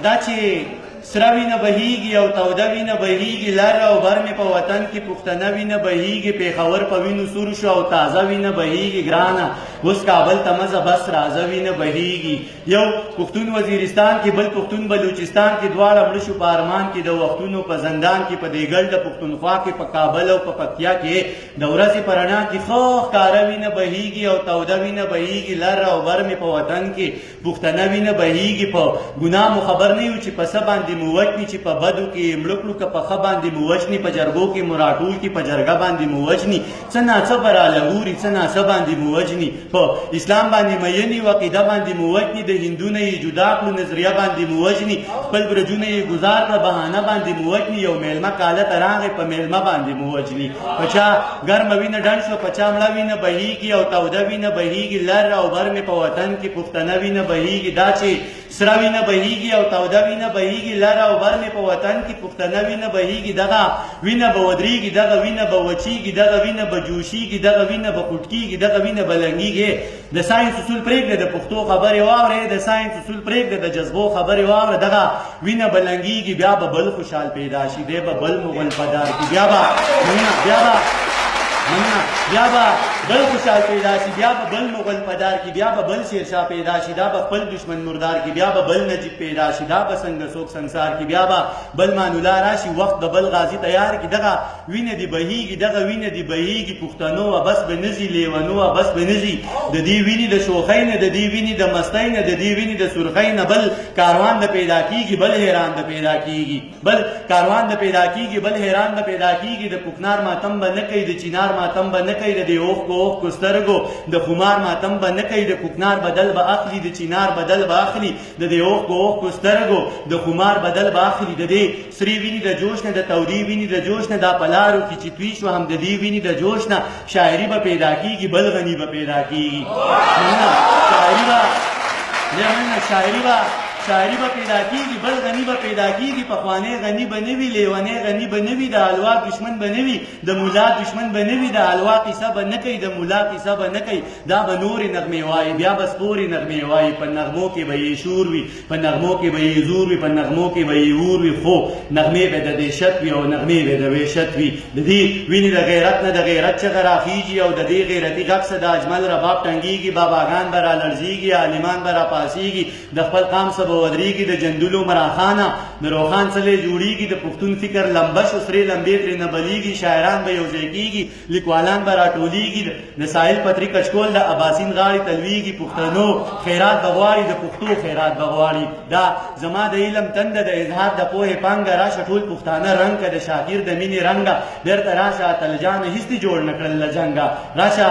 دا چې سره وینه بهیږي او توده وینه بهیږي لر او بر مې په وطن کې پښتنه وینه بهیږي پېښور په وینو سور شو او تازه وینه بهیږي ګرانه اوس کابل ته مزه بس رازه وینه بهیږي یو پښتون وزیرستان کې بل پښتون بلوچستان کې دواړه مړه شو په ارمان کې د وختونو په زندان کې په دیګل د پښتونخوا کې په کابل او په پکتیا کې د ورځې په رڼا کې ښه ښکاره وینه بهیږي او توده وینه بهیږي لر او بر مې په وطن کې پښتنه وینه بهیږي په ګناه مو خبر نه یو چې په څه باندې مو وجني چې په بدو کې مړه کړو که په ښه باندې مو وجني په جرګو کې مو راټول کړي په جرګه باندې مو وجني څه ناڅه به راله ګوري څه ناڅه باندې مو وجني په اسلام باندې میني و عقیده باندې مو وجني د هندو نه یې جدا کړو نظریه باندې مو وجني خپل برجونه یې ګزار کړه بهانه باندې مو وجني یو میلمه کاله ته راغی په میلمه باندې مو وجني په چا ګرمه وینه ډنډ شوه په چا مړه وینه بهیږي او توده وینه بهیږي لر او بر مې په وطن کې پښتنه وینه بهیږي دا چې سره وینه بهیږي او توده وینه بهیږي لر او بر مې په وطن کې پښتنه وینه بهیږي دغه وینه به ودرېږي دغه وینه به وچیږي دغه وینه به جوشیږي دغه وینه به خوټکیږي دغه وینه به لنګیږي د ساینس اصول پرېږده د پښتو خبرې واورئ د ساینس اصول پرېږده د جذبو خبرې واوره دغه وینه به لنګیږي بیا به بل خوشحال پیدا شي دی به بل مغل پدار کي بیا به بل خوشحال پیدا شي بیا به بل مغل پدار کی بیا به بل شیرشاه پیدا شي دا به خپل دشمن مردار کی بیا به بل نجیب پیدا شي دا به څنګه څوک سنگسار کی بیا به بل مانولا راشي وخت د بل غازی تیار کی دغه وینه دی بهیږي دغه وینه دی بهیږي پښتنو و بس به نزي لیونو و بس به نزي د دې ویني د شوخۍ نه د دې ویني د مستۍ نه د دې ویني د سرخۍ نه بل کاروان د پیدا کیږي بل حیران د پیدا کیږي بل کاروان د پیدا کیږي بل حیران د پیدا کیږي د کوکنار ماتم به نه کوي د چینار ماتم به نه کوي د دې اوښ کو سترګو د خمار ماتم به نه کوي د کوکنار بدل به اخلي د چینار بدل به اخلي د دې اوښ کو سترګو د خمار بدل به اخلي د دې سری ویني د جوش نه د تودې ویني د جوش نه دا پلارو کې چې توی شو هم د دې ویني د جوش نه شاعري به پیدا کیږي بل غني به پیدا کیږي شاعري به پیدا کیږي بل غني به پیدا کیږي پخوانی غني به نه وي لیونی غني به نه وي د حلوا دشمن به نه وي د مولا دشمن به نه وي د حلوا قصه به نه کوي د مولا قصه به نه کوي دا به نورې نغمې وایي بیا به سپورې نغمې وایي په نغمو کې به یې شور وي په نغمو کې به یې زور وي په نغمو کې به یې اور وي خو نغمې به د دهشت وي او نغمې به د وحشت وي د دې وینې د غیرت نه د غیرت چغه راخیږي او د دې غیرتي غږ څه د اجمل رباب ټنګېږي باباګان به رالړزېږي عالمان به راپاڅېږي د خپل قام څه ودرېږي د جندلو مراخانه د روخان څلې جوړېږي د پښتون فکر لمبه شو سرې لمبې ترې نه بلیږي شاعران به یوځای کېږي لیکوالان به راټولېږي د ساحل پتري کچکول د اباسین غاړې تلویږي پښتنو خیرات به غواړي د پښتو خیرات به غواړي دا زما د علم تنده د اظهار د پوهې پانګه راشه ټول پښتانه رنګ که د شاکر د مینې رنګه بېرته راشه اتلجانه هېڅ دې جوړ نه کړل له جنګه راشه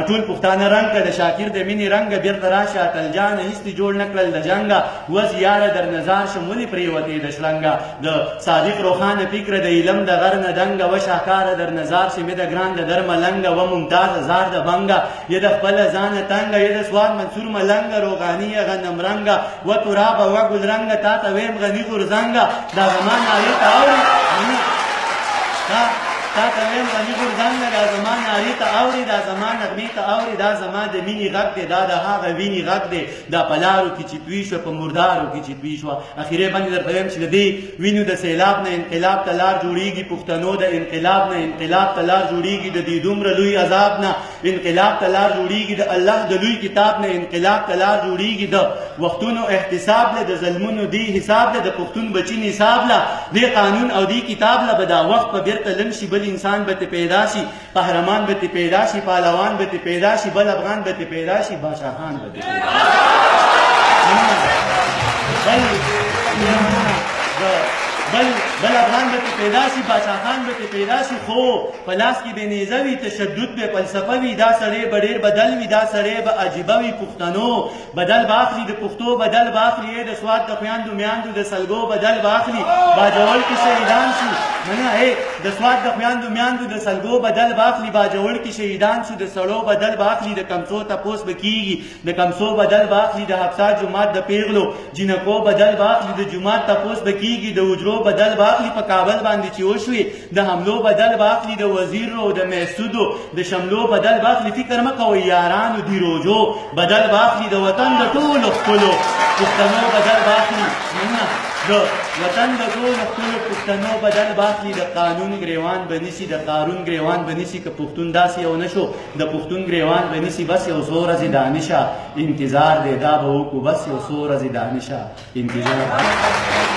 ټول پښتانه رنګ که د شاکر د مینې رنګه بېرته راشه اتلجانه هېڅ دې جوړ نه کړل له جنګه وز یاره در نظار شم ولې پرېوتې د شلنګه د صادق روښانه فکره د علم د غر نه دنګه و شاهکاره در نظار شمې د ګران د در ملنګه و ممتاز هزار د بنګه یه د خپله ځانه تنګه یه د سواد منصور ملنګه روغاني یه غنم رنګه و ترابه و ګل رنګه تا ته ویم غني غورځنګه دا زما نارې ته اوري تا ته ویم غني غورځنګه دا زما نارې ته اوري دا زما نغمې ته اوري دا زما د مینې غږ دی دا د هغه وینې غږ دی دا په لارو کې چې توی شوه په مردارو کې چې توی شوه اخرې باندې درته وایم چې د دې وینو د سیلاب نه انقلاب ته لار جوړېږي پښتنو د انقلاب نه انقلاب ته لار جوړېږي د دې دومره لوی عذاب نه انقلاب ته لار جوړېږي د الله د لوی کتاب نه انقلاب ته لار جوړېږي د وختونو احتساب له د ظلمونو دی حساب له د پښتون بچي نصاب له دې قانون او دې کتاب له به دا وخت په بیرته لم شي بل انسان به پیدا شي قهرمان به پیدا شي پهلوان به پیدا شي بل افغان به پیدا شي بادشاهان به پیدا شي بل افغان به پیدا شي بادشاهان به پیدا شي خو په لاس کې به نیزه وي تشدد به فلسفه وي دا سړی به ډېر بدل وي دا سړی به عجیبه وي پښتنو بدل به اخلي د پښتو بدل به اخلي د سواد د خویندو میاندو د سلګو بدل به اخلي باجوړ کې شهیدان شي منه د سواد د خویندو میاندو د سلګو بدل به اخلي باجوړ کې شهیدان شو د سړو بدل به اخلي د کمڅو تپوس به کېږي د کمڅو بدل به اخلي د حفصه جومات د پیغلو جنکو بدل به اخلي د جومات تپوس به کېږي د حجرو بدل به اخلي په کابل باندې چې وشوي د حملو بدل به اخلي د وزیرو د محسودو د شملو بدل به اخلي فکر مه کوئ یارانو د روجو بدل به اخلي د وطن د ټولو ښکلو پښتنو بدل به اخلي د وطن د ټولو خپلو پښتنو بدل باخلي د قانون ګریوان به نیسي د قانون ګریوان به نیسي که پښتون داسې یو نه شو د پښتون ګریوان به نیسي بس یو څو ورځې دانشه انتظار دی دا به وکړو بس یو څو ورځې دانشه انتظار